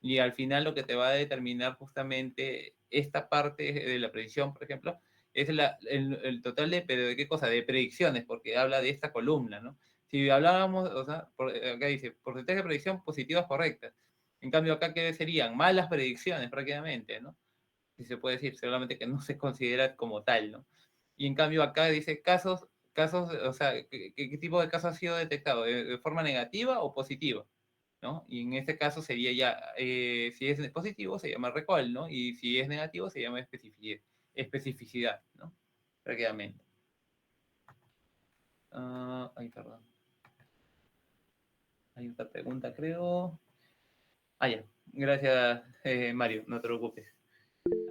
Y al final lo que te va a determinar justamente esta parte de la predicción, por ejemplo, es el total ¿de qué cosa? De predicciones, porque habla de esta columna, ¿no? Si hablábamos, o sea, acá dice, porcentaje de predicción positivas correctas. En cambio, acá, ¿qué serían? Malas predicciones, prácticamente, ¿no? Si se puede decir, solamente que no se considera como tal, ¿no? Y en cambio, acá dice casos, o sea, ¿qué tipo de caso ha sido detectado? ¿De forma negativa o positiva? ¿No? Y en este caso sería ya, si es positivo se llama recall, ¿no? Y si es negativo se llama especificidad, ¿no? Prácticamente. Ay, perdón. Hay otra pregunta, creo. Ya. Gracias, Mario, no te preocupes.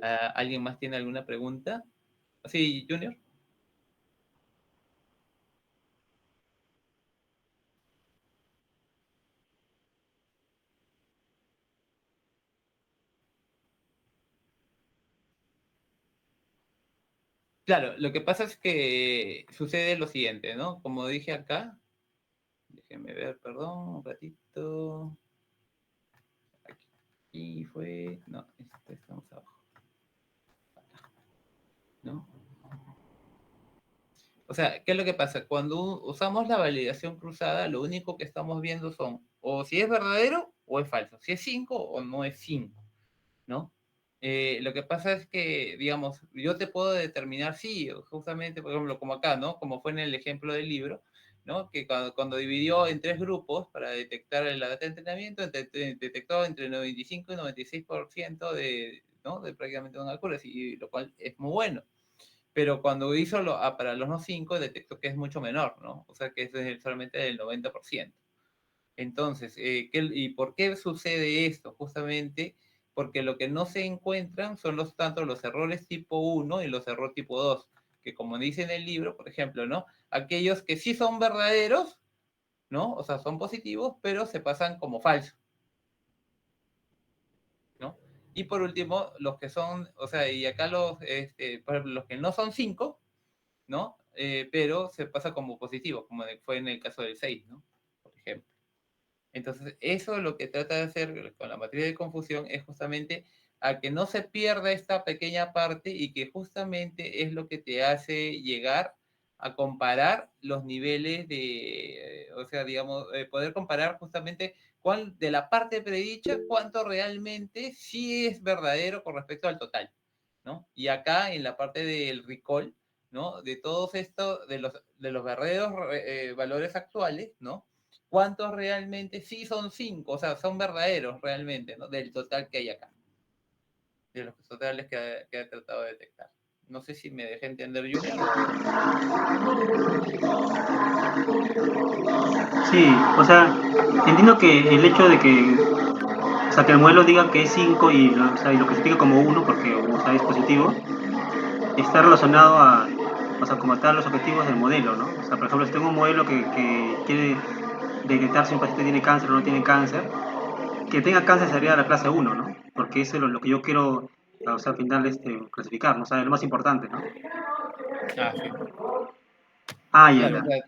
¿Alguien más tiene alguna pregunta? Sí, Junior. Claro, lo que pasa es que sucede lo siguiente, ¿no? Como dije acá, déjenme ver, perdón, un ratito. Aquí fue, no, estamos abajo, ¿no? O sea, ¿qué es lo que pasa? Cuando usamos la validación cruzada, lo único que estamos viendo son o si es verdadero o es falso, si es 5 o no es 5, ¿no? Lo que pasa es que, digamos, yo te puedo determinar, sí, justamente, por ejemplo, como acá, ¿no? Como fue en el ejemplo del libro, ¿no? Que cuando dividió en 3 grupos para detectar la data de entrenamiento, detectó entre 95 y 96% ¿no? De prácticamente una accuracy, lo cual es muy bueno. Pero cuando hizo para los no 5, detectó que es mucho menor, ¿no? O sea, que es solamente del 90%. Entonces, ¿y por qué sucede esto? Justamente porque lo que no se encuentran son tanto los errores tipo 1 y los errores tipo 2, que como dice en el libro, por ejemplo, ¿no? Aquellos que sí son verdaderos, ¿no? O sea, son positivos, pero se pasan como falsos, ¿no? Y por último, los que son, o sea, y acá por ejemplo, los que no son 5, ¿no? Pero se pasa como positivo, como fue en el caso del 6, ¿no? Por ejemplo. Entonces, eso lo que trata de hacer con la matriz de confusión es justamente a que no se pierda esta pequeña parte y que justamente es lo que te hace llegar a comparar los niveles o sea, digamos, poder comparar justamente de la parte predicha cuánto realmente sí es verdadero con respecto al total, ¿no? Y acá en la parte del recall, ¿no? De todos estos, de los verdaderos valores actuales, ¿no? ¿Cuántos realmente sí son 5? O sea, son verdaderos realmente, ¿no? Del total que hay acá. De los totales que ha tratado de detectar. No sé si me dejé entender, Junior, Sí, o sea, entiendo que el hecho de que, o sea, que el modelo diga que es 5 y, o sea, y lo clasifique como 1 porque, o sea, es positivo, está relacionado a, o sea, como tal los objetivos del modelo, ¿no? O sea, por ejemplo, si tengo un modelo que quiere detectar si un paciente tiene cáncer o no tiene cáncer, que tenga cáncer sería la clase 1, ¿no? Porque eso es lo que yo quiero o sea, al final clasificar, ¿no? O sea, es lo más importante, ¿no? Ah, sí. Ah, ya, Claro, o ya. sea,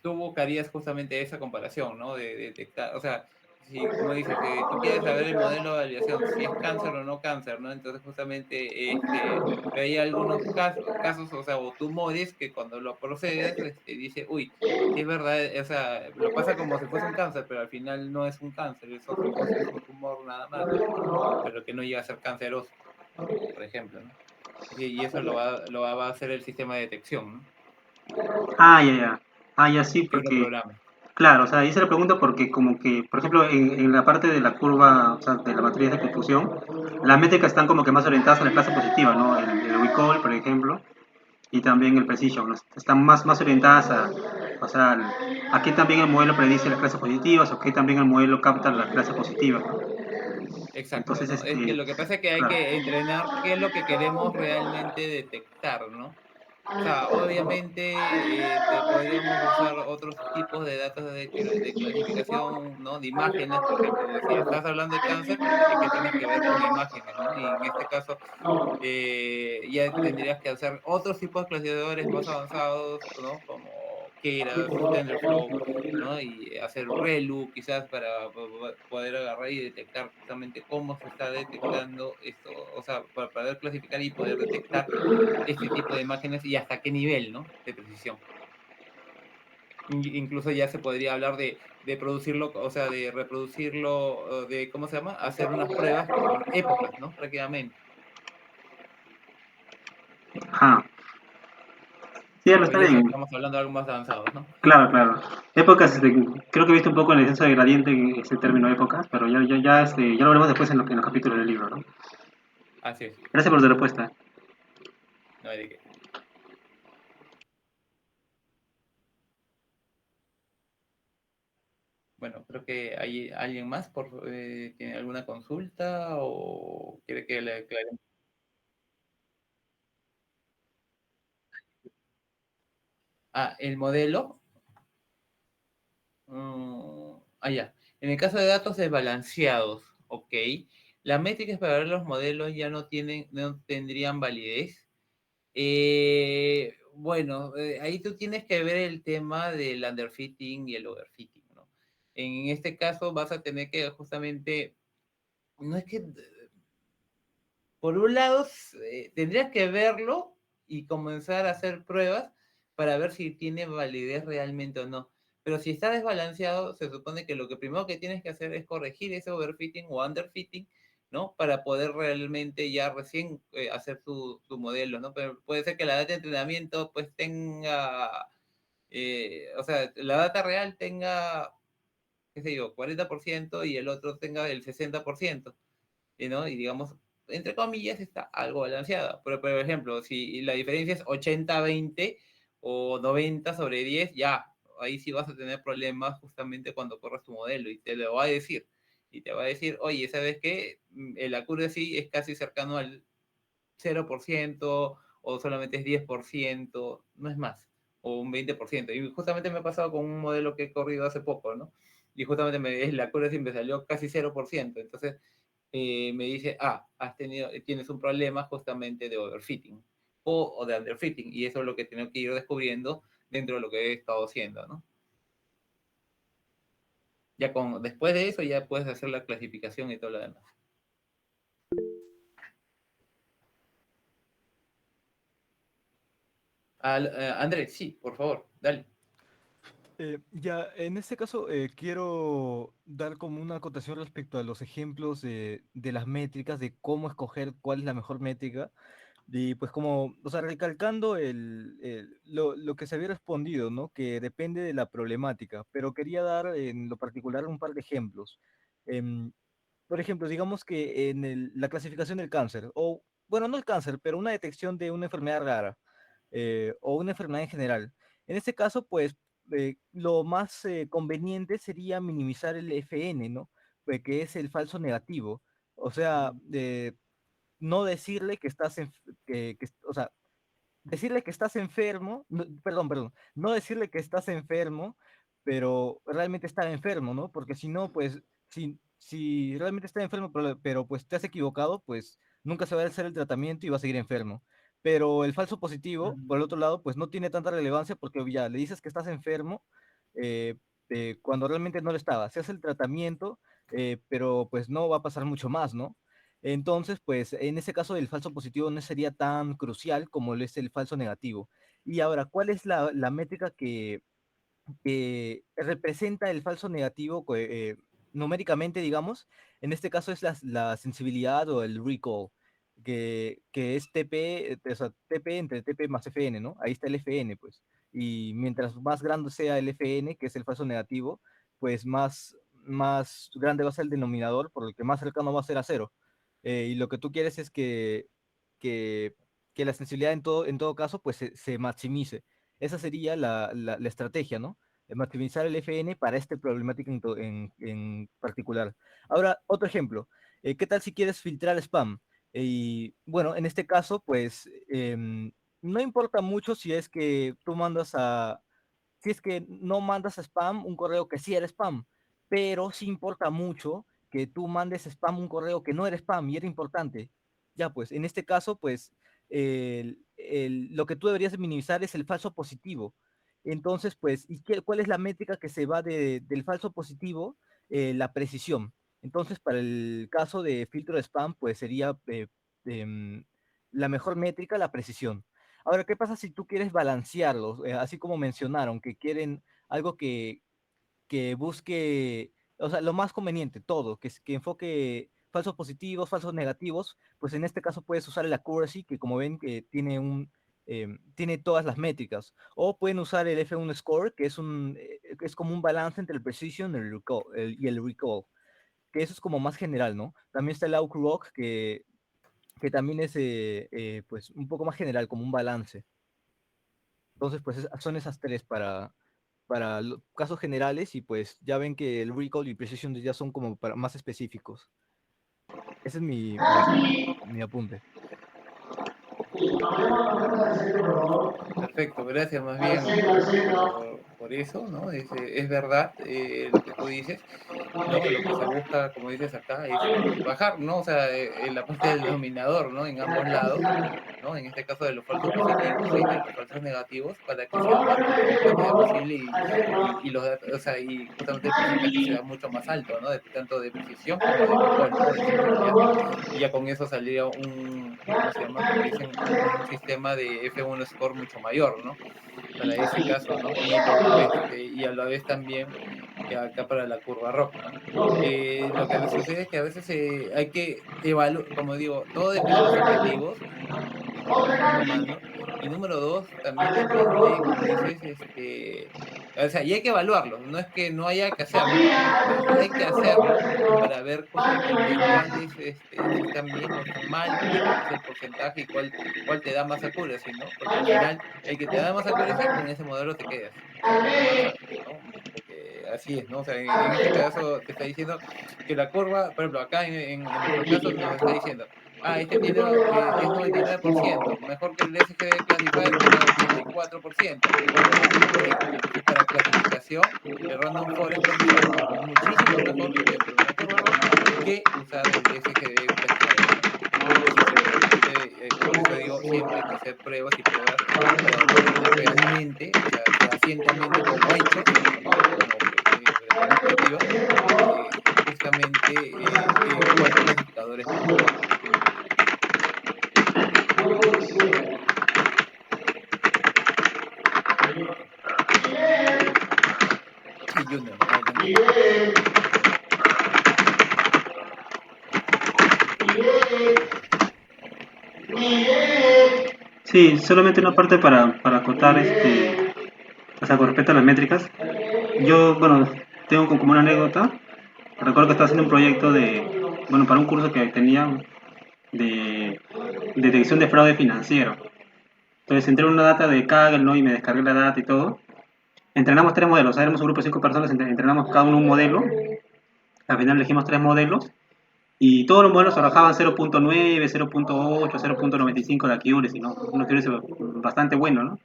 tú buscarías justamente esa comparación, ¿no? De detectar, o sea, si, como dices, tú quieres saber el modelo de validación, si es cáncer o no cáncer, ¿no? Entonces, justamente, pero hay algunos casos, o sea, o tumores que cuando lo procedes, dice, uy, sí es verdad, o sea, lo pasa como si fuese un cáncer, pero al final no es un cáncer, es otra cosa, es un tumor nada más, ¿no? Pero que no llega a ser canceroso, por ejemplo, ¿no? Y eso va a hacer el sistema de detección, ¿no? Ah, ya, ya. Ah, ya sí, Que otro porque, programa. claro, o sea, hice la pregunta porque como que, por ejemplo, en la parte de la curva, o sea, de la matriz de confusión, las métricas están como que más orientadas a la clase positiva, ¿no? El recall, por ejemplo, y también el precision, ¿no? Están más orientadas a, o sea, aquí también el modelo predice las clases positivas, o aquí también el modelo capta las clases positivas, ¿no? Exacto, Entonces, ¿no? Es que lo que pasa es que hay claro. que entrenar qué es lo que queremos realmente detectar, ¿no? O sea, obviamente podríamos usar otros tipos de datos de clasificación, ¿no? De imágenes, por ejemplo, si estás hablando de cáncer, es que tienes que ver con imágenes, ¿no? Y en este caso, ya tendrías que hacer otros tipos de clasificadores más avanzados, ¿no? Como Keras, TensorFlow, ¿no? Y hacer ReLU quizás para poder agarrar y detectar justamente cómo se está detectando esto, o sea, para poder clasificar y poder detectar este tipo de imágenes y hasta qué nivel, ¿no? De precisión. Incluso ya se podría hablar de producirlo, o sea, de reproducirlo, de, ¿cómo se llama? Hacer unas pruebas con épocas, ¿no? Prácticamente. Ajá. Sí, ya lo Pero está ya eso bien. estamos hablando de algo más avanzados, ¿no? Claro, claro. Épocas, creo que he visto un poco en el descenso de gradiente ese término épocas, pero ya lo veremos después en los capítulos del libro, ¿no? Así es. Gracias por tu respuesta. No hay de qué. Bueno, creo que hay alguien más tiene alguna consulta o quiere que le aclaremos. Ah, el modelo. Ya. En el caso de datos desbalanceados, ok. Las métricas para ver los modelos ya no tendrían validez. Bueno, ahí tú tienes que ver el tema del underfitting y el overfitting, ¿no? En este caso vas a tener que justamente, no es que, por un lado, tendrías que verlo y comenzar a hacer pruebas para ver si tiene validez realmente o no. Pero si está desbalanceado, se supone que lo que primero que tienes que hacer es corregir ese overfitting o underfitting, ¿no? Para poder realmente ya recién hacer tu modelo, ¿no? Pero puede ser que la data de entrenamiento pues tenga, o sea, la data real tenga, qué sé yo, 40% y el otro tenga el 60%, ¿no? Y digamos, entre comillas, está algo balanceada. Pero, por ejemplo, si la diferencia es 80-20 o 90/10, ya, ahí sí vas a tener problemas justamente cuando corras tu modelo y te lo va a decir. Y te va a decir, oye, ¿sabes qué? El accuracy es casi cercano al 0% o solamente es 10%, no es más, o un 20%. Y justamente me ha pasado con un modelo que he corrido hace poco, ¿no? Y justamente la accuracy me salió casi 0%. Entonces, me dice, tienes un problema justamente de overfitting o de underfitting, y eso es lo que tengo que ir descubriendo dentro de lo que he estado haciendo, ¿no? Después de eso ya puedes hacer la clasificación y todo lo demás. Andrés, sí, por favor, dale. Ya, en este caso quiero dar como una acotación respecto a los ejemplos de las métricas, de cómo escoger cuál es la mejor métrica, y pues como, o sea, recalcando lo que se había respondido, ¿no? Que depende de la problemática, pero quería dar en lo particular un par de ejemplos. Em, por ejemplo, digamos que en la clasificación del cáncer, o bueno, no el cáncer, pero una detección de una enfermedad rara, o una enfermedad en general. En este caso, pues lo más conveniente sería minimizar el FN, ¿no? Pues, que es el falso negativo. O sea, no decirle que estás, o sea, decirle que estás enfermo, perdón, no decirle que estás enfermo, pero realmente estar enfermo, ¿no? Porque si no, pues, si realmente está enfermo, pero pues te has equivocado, pues nunca se va a hacer el tratamiento y va a seguir enfermo. Pero el falso positivo, por el otro lado, pues no tiene tanta relevancia porque ya le dices que estás enfermo eh, cuando realmente no lo estaba. Se hace el tratamiento, pero pues no va a pasar mucho más, ¿no? Entonces, pues en ese caso el falso positivo no sería tan crucial como lo es el falso negativo. Y ahora, ¿cuál es la métrica que representa el falso negativo numéricamente, digamos? En este caso es la sensibilidad o el recall, que es TP, o sea, TP entre TP más FN, ¿no? Ahí está el FN, pues. Y mientras más grande sea el FN, que es el falso negativo, pues más grande va a ser el denominador, por lo que más cercano va a ser a cero. Y lo que tú quieres es que, que la sensibilidad en todo caso, pues se maximice. Esa sería la estrategia, ¿no? Maximizar el FN para esta problemática en particular. Ahora, otro ejemplo. ¿Qué tal si quieres filtrar spam? Y bueno, en este caso, pues no importa mucho si es que tú si es que no mandas a spam un correo que sí era spam, pero sí importa mucho que tú mandes spam un correo que no era spam y era importante. Ya, pues, en este caso, pues, lo que tú deberías de minimizar es el falso positivo. Entonces, pues, ¿cuál es la métrica que se va del falso positivo? La precisión. Entonces, para el caso de filtro de spam, pues sería em, la mejor métrica, la precisión. Ahora, ¿qué pasa si tú quieres balancearlos? Así como mencionaron, que quieren algo que busque, o sea, lo más conveniente, todo, que enfoque falsos positivos, falsos negativos, pues en este caso puedes usar el accuracy, que como ven que tiene todas las métricas. O pueden usar el F1 score, que es como un balance entre el precision y el recall, que eso es como más general, ¿no? También está el outlook, que también es pues un poco más general, como un balance. Entonces, pues son esas tres para casos generales y pues ya ven que el recall y precision ya son como para más específicos. Ese es mi apunte. Perfecto, gracias más bien por eso, ¿no? Es verdad lo que tú dices, ¿no? Lo que se busca, como dices acá, es bajar, ¿no? O sea, en la parte del denominador, ¿no? En ambos lados, ¿no? En este caso de los falsos positivos y de los falsos negativos, para que sea la menor cantidad posible y los datos, o sea, y justamente el porcentaje sea mucho más alto, ¿no? Tanto de precisión como de recall, ¿no? De sensibilidad. Y ya con eso saldría ¿cómo se llama? Como dicen, un sistema de F1 score mucho mayor, ¿no? Para ese caso, ¿no? Y a la vez también que acá para la curva rock, ¿no? Lo que sucede es que a veces hay que evaluar, como digo, todo depende de los objetivos, número uno, humano, y número dos, también depende, como dices, o sea, y hay que evaluarlo, no es que no haya que hacerlo, hay que hacerlo para ver justamente cuáles si están bien o están mal y cuál es el porcentaje y cuál te da más accuracy, ¿no? Porque al final, el que te da más accuracy, con ese modelo te quedas, ¿no? Porque así es, ¿no? O sea, en este caso te está diciendo que la curva, por ejemplo, acá en nuestro caso nos está diciendo, este tiene, es 99%, mejor que el SGD Classifier que era 84%, ¿no? Entonces, para clasificación, el Random Forest Position es muchísimo mejor dentro de una curva rock que usar el SGD Classifier, ¿no? Muchísimo. Entonces, por eso digo, siempre hay que hacer pruebas y pruebas para determinar realmente, o sea, fehacientemente como hechos, ¿no? Como perspectiva, justamente cuál clasificador es mejor. Sí, Junior, adelante. Sí, solamente una parte para acotar, o sea, con respecto a las métricas. Yo, bueno, tengo como una anécdota. Recuerdo que estaba haciendo un proyecto bueno, para un curso que tenía de detección de fraude financiero. Entonces entré en una data de Kaggle, ¿no? Y me descargué la data y todo. Entrenamos tres modelos, o sea, éramos un grupo de 5 personas, entrenamos cada uno un modelo. Al final elegimos tres modelos y todos los modelos arrojaban 0.9, 0.8, 0.95 de accuracy, ¿no? Un accuracy bastante bueno, ¿no?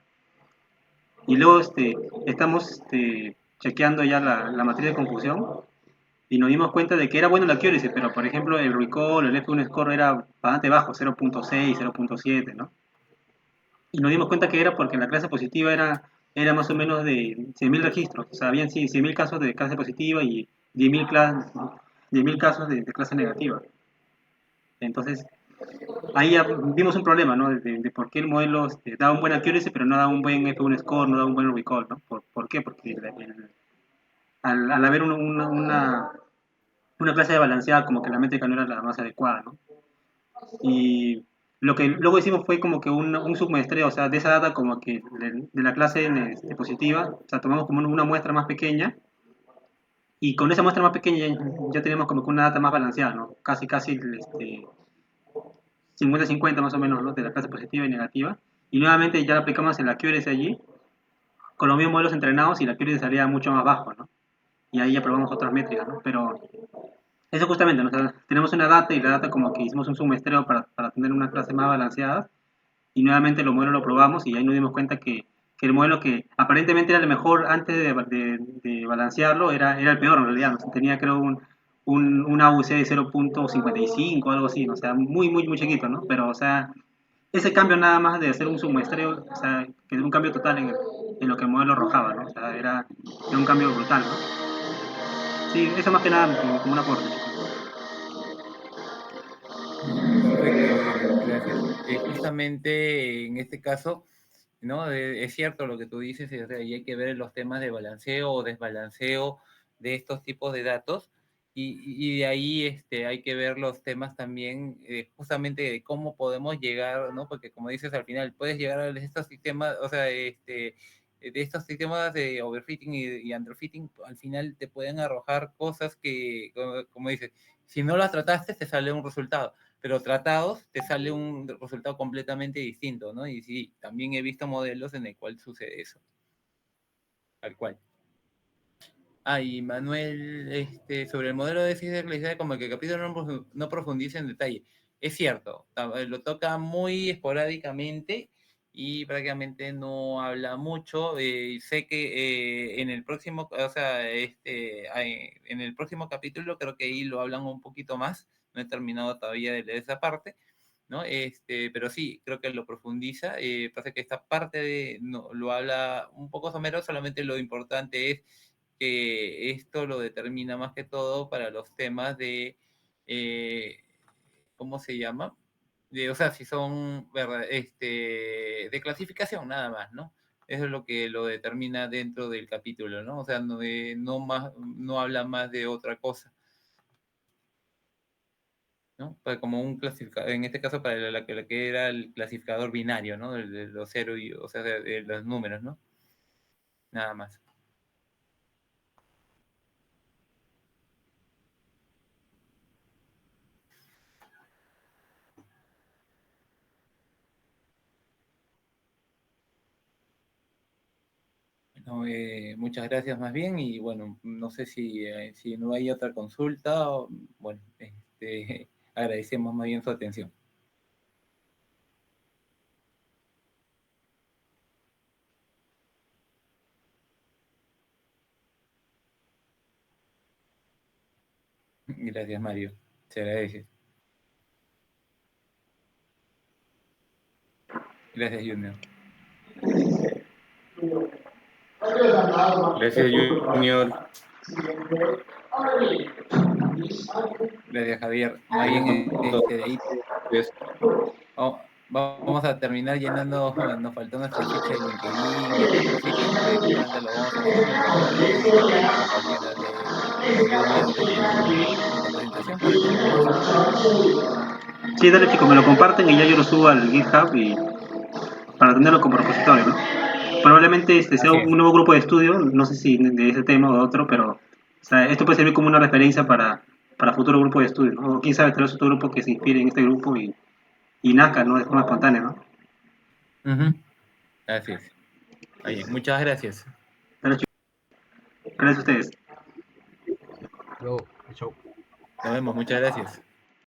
Y luego estamos chequeando ya la matriz de confusión y nos dimos cuenta de que era bueno la accuracy, pero por ejemplo el recall, el F1 score era bastante bajo, 0.6, 0.7, ¿no? Y nos dimos cuenta que era porque la clase positiva era más o menos de 100.000 registros, o sea, habían 100.000 casos de clase positiva y 10.000 casos de clase negativa. Entonces, ahí ya vimos un problema, ¿no? De por qué el modelo da un buen accuracy, pero no da un buen F1 score, no da un buen recall, ¿no? ¿Por qué? Porque al haber una clase de balanceada, como que la métrica no era la más adecuada, ¿no? Y lo que luego hicimos fue como que un submuestreo, o sea, de esa data como que de la clase positiva, o sea, tomamos como una muestra más pequeña y con esa muestra más pequeña ya tenemos como que una data más balanceada, ¿no? Casi 50-50 más o menos, ¿no? De la clase positiva y negativa. Y nuevamente ya aplicamos el accuracy allí, con los mismos modelos entrenados y la accuracy salía mucho más bajo, ¿no? Y ahí ya probamos otras métricas, ¿no? Pero eso justamente, ¿no? O sea, tenemos una data y la data como que hicimos un submuestreo para tener una clase más balanceada y nuevamente los modelos lo probamos y ahí nos dimos cuenta que el modelo que aparentemente era el mejor antes de balancearlo era el peor en realidad, ¿no? O sea, tenía creo un AUC de 0.55 o algo así, ¿no? O sea, muy, muy, muy chiquito, ¿no? Pero, o sea, ese cambio nada más de hacer un submuestreo, o sea, que es un cambio total en lo que el modelo arrojaba, ¿no? O sea, era un cambio brutal, ¿no? Sí, eso más que nada como un aporte. Perfecto, Junior, gracias. Justamente en este caso, ¿no? Es cierto lo que tú dices, y hay que ver los temas de balanceo o desbalanceo de estos tipos de datos, y de ahí hay que ver los temas también, justamente de cómo podemos llegar, ¿no? Porque como dices, al final puedes llegar a estos sistemas, o sea, de estos sistemas de overfitting y underfitting, al final te pueden arrojar cosas que, como dices, si no las trataste, te sale un resultado, pero tratados te sale un resultado completamente distinto, ¿no? Y sí, también he visto modelos en el cual sucede eso. Tal cual. Y Manuel, sobre el modelo de déficit de clasicidad, como que el capítulo no profundiza en detalle. Es cierto, lo toca muy esporádicamente y prácticamente no habla mucho. Sé que en el próximo, o sea, en el próximo capítulo creo que ahí lo hablan un poquito más. No he terminado todavía de leer esa parte, ¿no? Pero sí, creo que lo profundiza. Pasa que esta parte no, lo habla un poco somero, solamente lo importante es que esto lo determina más que todo para los temas de, ¿cómo se llama? O sea, si son de clasificación nada más, ¿no? Eso es lo que lo determina dentro del capítulo, ¿no? O sea, no habla más de otra cosa, ¿no? Como un clasificador, en este caso para la que era el clasificador binario, ¿no? De los ceros y, o sea, de los números, ¿no? Nada más. No, muchas gracias más bien y bueno, no sé si no hay otra consulta, bueno, agradecemos más bien su atención. Gracias, Mario. Se agradece. Gracias, Junior. Gracias, Junior. Gracias, Javier. Más bien, de ahí vamos a terminar llenando, nos faltó nuestra ficha de LinkedIn y estas cositas, que justamente lo vamos a hacer y que estaremos compartiéndole a Junior esta presentación para que lo pueda seguir. Sí, dale chicos, me lo comparten y ya yo lo subo al GitHub y para tenerlo como repositorio, ¿no? Probablemente sea Así es. un nuevo grupo de estudio, no sé si de ese tema o de otro, pero o sea, esto puede servir como una referencia para futuro grupo de estudio, ¿no? O quién sabe, tal vez otro grupo que se inspire en este grupo y nazca, ¿no? De forma espontánea, ¿no? Así es. Oye, muchas gracias. Dale, chicos. Gracias a ustedes. Luego, chau. Nos vemos, muchas gracias.